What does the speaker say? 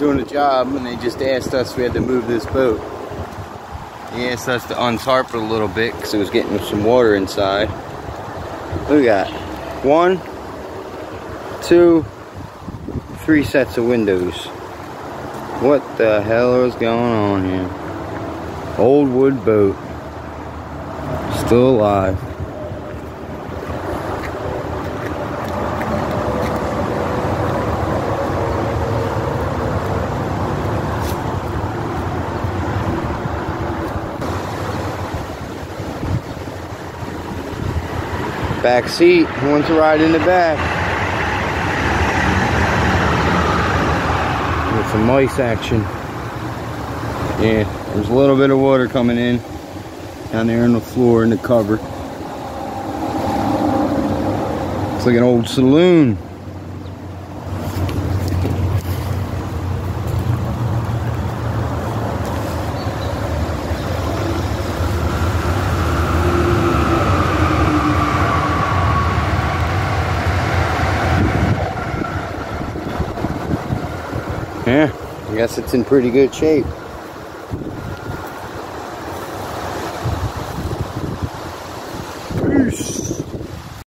doing a job and they just asked us if we had to move this boat. He asked us to untarp it a little bit because it was getting some water inside. Look at that. 1, 2, 3 sets of windows. What the hell is going on here? Old wood boat. Still alive. Back seat, who wants to ride in the back? With some ice action. Yeah, there's a little bit of water coming in down there on the floor in the cover. It's like an old saloon. Yeah, I guess it's in pretty good shape.